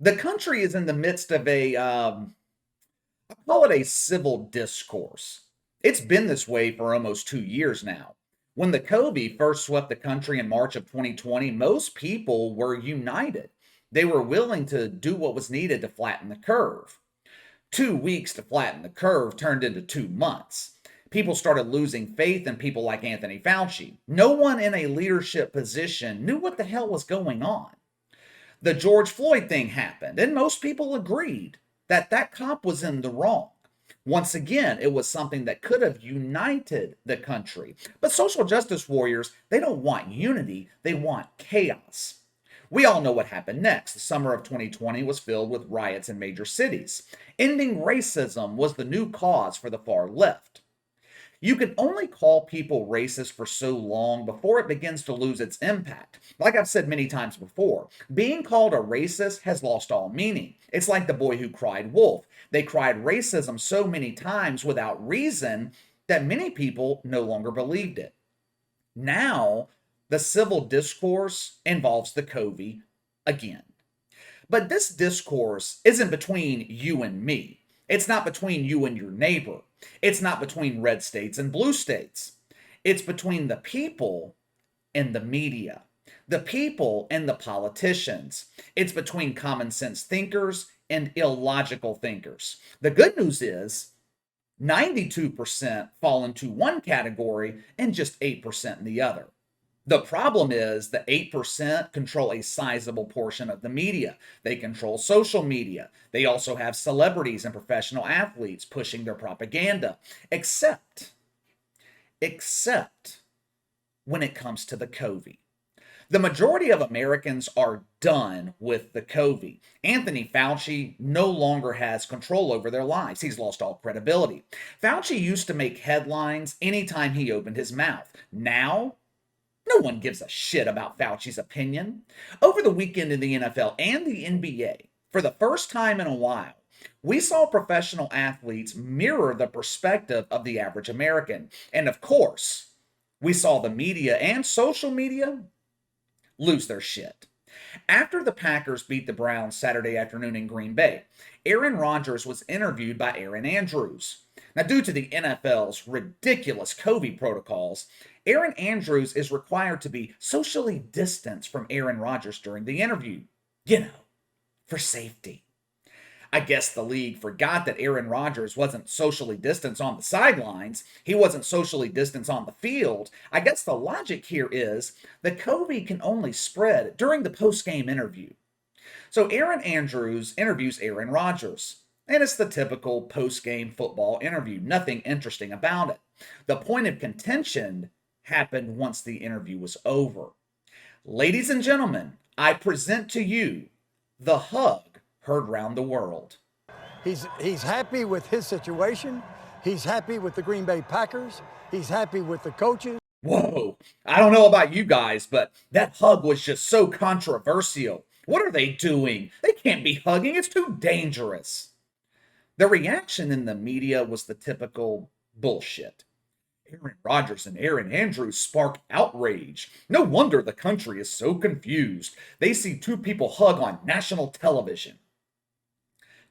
The country is in the midst of I call it a civil discourse. It's been this way for almost 2 years now. When the COVID first swept the country in March of 2020, most people were united. They were willing to do what was needed to flatten the curve. 2 weeks to flatten the curve turned into 2 months. People started losing faith in people like Anthony Fauci. No one in a leadership position knew what the hell was going on. The George Floyd thing happened, and most people agreed that that cop was in the wrong. Once again, it was something that could have united the country. But social justice warriors, they don't want unity, they want chaos. We all know what happened next. The summer of 2020 was filled with riots in major cities. Ending racism was the new cause for the far left. You can only call people racist for so long before it begins to lose its impact. Like I've said many times before, being called a racist has lost all meaning. It's like the boy who cried wolf. They cried racism so many times without reason that many people no longer believed it. Now, the civil discourse involves the COVID again. But this discourse isn't between you and me. It's not between you and your neighbor. It's not between red states and blue states. It's between the people and the media, the people and the politicians. It's between common sense thinkers and illogical thinkers. The good news is 92% fall into one category and just 8% in the other. The problem is the 8% control a sizable portion of the media. They control social media. They also have celebrities and professional athletes pushing their propaganda. Except when it comes to the COVID. The majority of Americans are done with the COVID. Anthony Fauci no longer has control over their lives. He's lost all credibility. Fauci used to make headlines anytime he opened his mouth. Now, no one gives a shit about Fauci's opinion. Over the weekend in the NFL and the NBA, for the first time in a while, we saw professional athletes mirror the perspective of the average American. And of course, we saw the media and social media lose their shit. After the Packers beat the Browns Saturday afternoon in Green Bay, Aaron Rodgers was interviewed by Erin Andrews. Now, due to the NFL's ridiculous COVID protocols, Erin Andrews is required to be socially distanced from Aaron Rodgers during the interview. For safety. I guess the league forgot that Aaron Rodgers wasn't socially distanced on the sidelines. He wasn't socially distanced on the field. I guess the logic here is that COVID can only spread during the post-game interview. So Erin Andrews interviews Aaron Rodgers. And it's the typical post-game football interview. Nothing interesting about it. The point of contention happened once the interview was over. Ladies and gentlemen, I present to you the hug heard round the world. He's happy with his situation. He's happy with the Green Bay Packers. He's happy with the coaches. Whoa, I don't know about you guys, but that hug was just so controversial. What are they doing? They can't be hugging. It's too dangerous. The reaction in the media was the typical bullshit. Aaron Rodgers and Erin Andrews spark outrage. No wonder the country is so confused. They see two people hug on national television.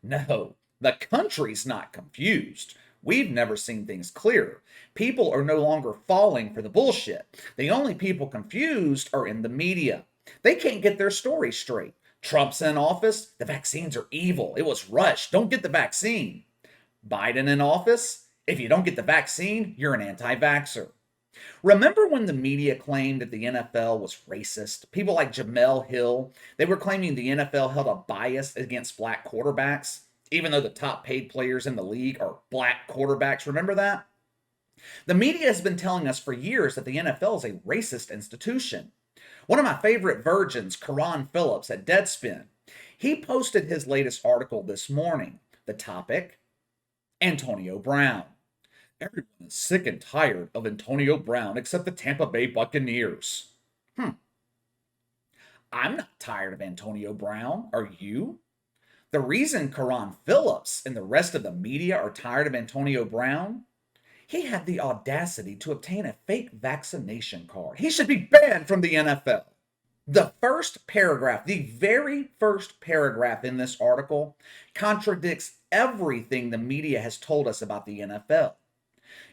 No, the country's not confused. We've never seen things clearer. People are no longer falling for the bullshit. The only people confused are in the media. They can't get their story straight. Trump's in office. The vaccines are evil. It was rushed. Don't get the vaccine. Biden in office. If you don't get the vaccine, you're an anti-vaxxer. Remember when the media claimed that the NFL was racist? People like Jamel Hill, they were claiming the NFL held a bias against black quarterbacks, even though the top paid players in the league are black quarterbacks. Remember that? The media has been telling us for years that the NFL is a racist institution. One of my favorite virgins, Karan Phillips at Deadspin, he posted his latest article this morning. The topic, Antonio Brown. Everyone is sick and tired of Antonio Brown except the Tampa Bay Buccaneers. I'm not tired of Antonio Brown. Are you? The reason Karan Phillips and the rest of the media are tired of Antonio Brown? He had the audacity to obtain a fake vaccination card. He should be banned from the NFL. The first paragraph, the very first paragraph in this article, contradicts everything the media has told us about the NFL.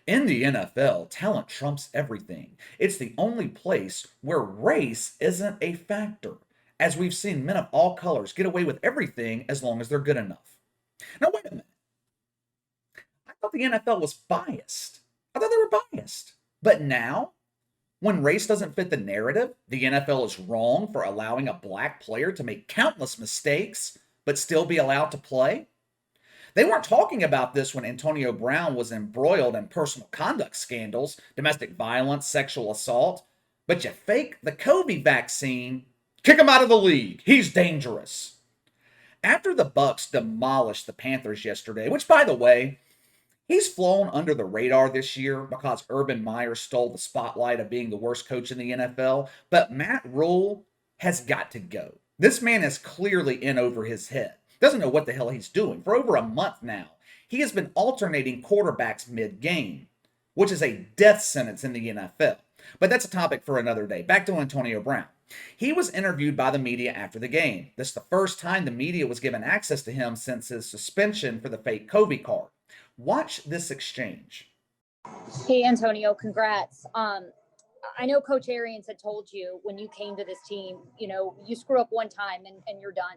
In the NFL, talent trumps everything. It's the only place where race isn't a factor, as we've seen men of all colors get away with everything as long as they're good enough. Now, wait a minute. I thought the NFL was biased. I thought they were biased. But now, when race doesn't fit the narrative, the NFL is wrong for allowing a black player to make countless mistakes but still be allowed to play. They weren't talking about this when Antonio Brown was embroiled in personal conduct scandals, domestic violence, sexual assault. But you fake the COVID vaccine, kick him out of the league. He's dangerous. After the Bucs demolished the Panthers yesterday, which by the way, he's flown under the radar this year because Urban Meyer stole the spotlight of being the worst coach in the NFL, but Matt Rule has got to go. This man is clearly in over his head. Doesn't know what the hell he's doing. For over a month now, he has been alternating quarterbacks mid-game, which is a death sentence in the NFL. But that's a topic for another day. Back to Antonio Brown. He was interviewed by the media after the game. This is the first time the media was given access to him since his suspension for the fake COVID card. Watch this exchange. Hey, Antonio, congrats. I know Coach Arians had told you when you came to this team, you screw up one time and you're done.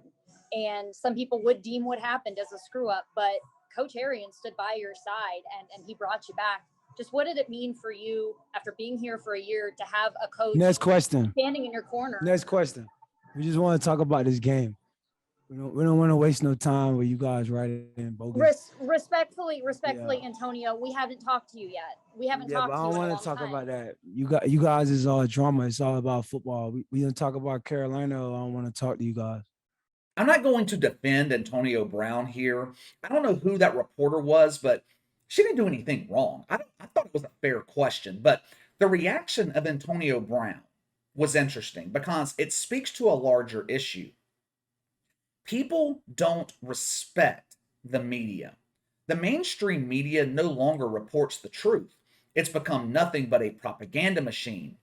And some people would deem what happened as a screw up, but Coach Arians stood by your side and he brought you back. Just what did it mean for you after being here for a year to have a coach standing in your corner? Next question. We just want to talk about this game. We don't want to waste no time with you guys writing in bogus. Respectfully, yeah. Antonio, we haven't talked to you yet. We haven't talked to you. I don't want to talk about that. You guys is all drama. It's all about football. We didn't talk about Carolina. I don't want to talk to you guys. I'm not going to defend Antonio Brown here. I don't know who that reporter was, but she didn't do anything wrong. I thought it was a fair question, but the reaction of Antonio Brown was interesting because it speaks to a larger issue. People don't respect the media. The mainstream media no longer reports the truth. It's become nothing but a propaganda machine.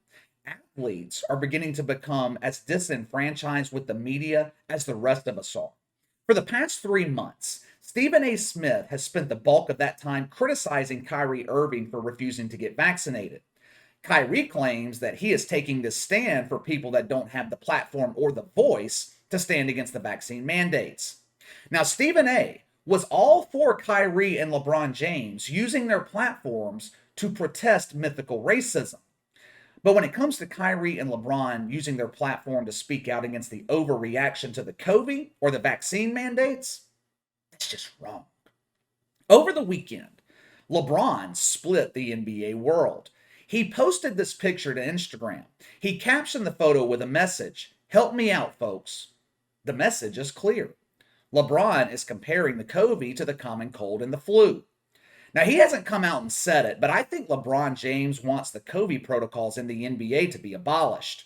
Athletes are beginning to become as disenfranchised with the media as the rest of us are. For the past 3 months, Stephen A. Smith has spent the bulk of that time criticizing Kyrie Irving for refusing to get vaccinated. Kyrie claims that he is taking this stand for people that don't have the platform or the voice to stand against the vaccine mandates. Now, Stephen A. was all for Kyrie and LeBron James using their platforms to protest mythical racism. But when it comes to Kyrie and LeBron using their platform to speak out against the overreaction to the COVID or the vaccine mandates, that's just wrong. Over the weekend, LeBron split the NBA world. He posted this picture to Instagram. He captioned the photo with a message, "Help me out, folks." The message is clear. LeBron is comparing the COVID to the common cold and the flu. Now, he hasn't come out and said it, but I think LeBron James wants the COVID protocols in the NBA to be abolished.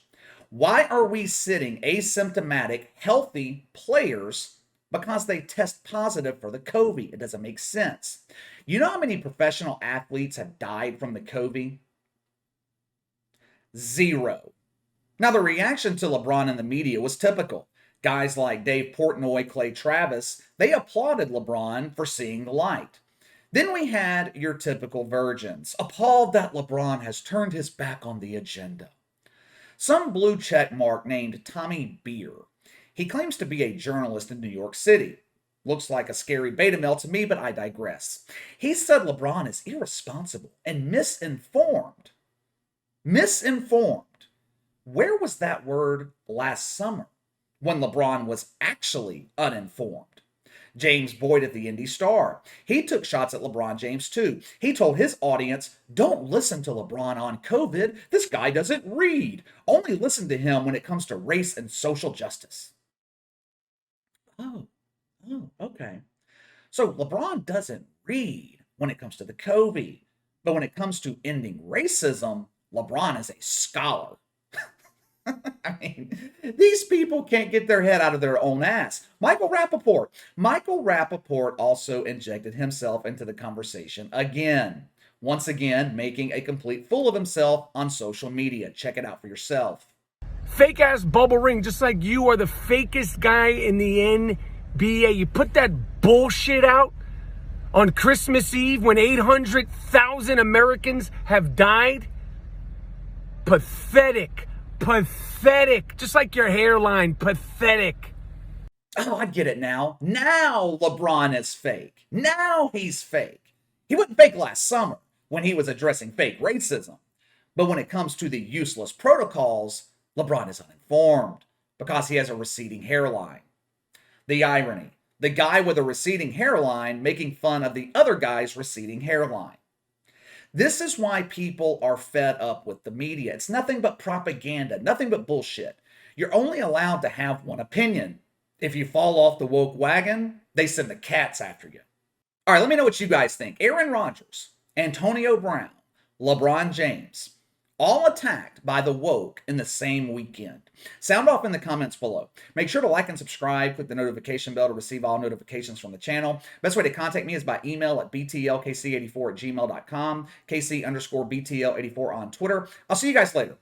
Why are we sitting asymptomatic, healthy players because they test positive for the COVID? It doesn't make sense. You know how many professional athletes have died from the COVID? 0. Now, the reaction to LeBron in the media was typical. Guys like Dave Portnoy, Clay Travis, they applauded LeBron for seeing the light. Then we had your typical virgins, appalled that LeBron has turned his back on the agenda. Some blue check mark named Tommy Beer. He claims to be a journalist in New York City. Looks like a scary beta male to me, but I digress. He said LeBron is irresponsible and misinformed. Misinformed. Where was that word last summer when LeBron was actually uninformed? James Boyd at the Indy Star. He took shots at LeBron James too. He told his audience, "Don't listen to LeBron on COVID. This guy doesn't read. Only listen to him when it comes to race and social justice." Oh, okay. So LeBron doesn't read when it comes to the COVID, but when it comes to ending racism, LeBron is a scholar. I mean, these people can't get their head out of their own ass. Michael Rappaport also injected himself into the conversation again. Once again, making a complete fool of himself on social media. Check it out for yourself. Fake ass bubble ring, just like you are the fakest guy in the NBA. You put that bullshit out on Christmas Eve when 800,000 Americans have died. Pathetic. Pathetic. Just like your hairline. Pathetic. Oh, I get it now. Now LeBron is fake. Now he's fake. He wasn't fake last summer when he was addressing fake racism. But when it comes to the useless protocols, LeBron is uninformed because he has a receding hairline. The irony, the guy with a receding hairline making fun of the other guy's receding hairline. This is why people are fed up with the media. It's nothing but propaganda, nothing but bullshit. You're only allowed to have one opinion. If you fall off the woke wagon, they send the cats after you. All right, let me know what you guys think. Aaron Rodgers, Antonio Brown, LeBron James, all attacked by the woke in the same weekend. Sound off in the comments below. Make sure to like and subscribe. Click the notification bell to receive all notifications from the channel. Best way to contact me is by email at btlkc84@gmail.com, KC_BTL84 on Twitter. I'll see you guys later.